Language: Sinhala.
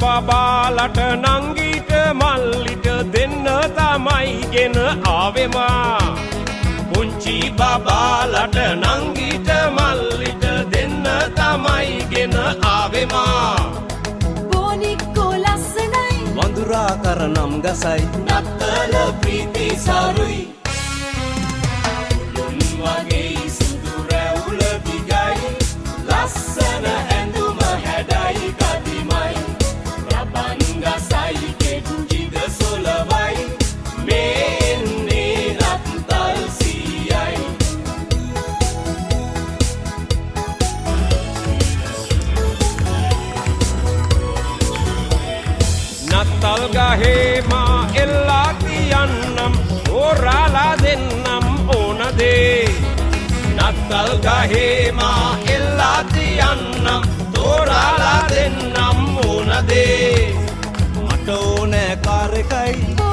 බබාලට නංගීට මල්ලිට දෙන්න තමයි ගෙන ආවෙමා. පුංචි බබාලට නංගීට මල්ලිට දෙන්න තමයි ගෙන ආවෙමා. බොනික්කෝ ලස්සනයි වඳුරා කරනම් ගසයි නත්තල ප්‍රීති සරුයි. උළුන් වගේ සුදු රැවුල දිගයි ලස්සන ඇඳුම හැඩයි කදිමයි. රබන් ගසයි කෙන්ජිද සොලවයි මේන්නේ නත්තල් සීයයි. නත්තල් ගහේ මා එල්ලා කියන්නම් ඕරාලා දෙන්නම් ඕනදේ. නත්තල් ගහේ මා එල්ලා කියන්නම් තෝරාලා දෙන්නම් ඕනදේ. මට ඕනෑ කාර් එකයි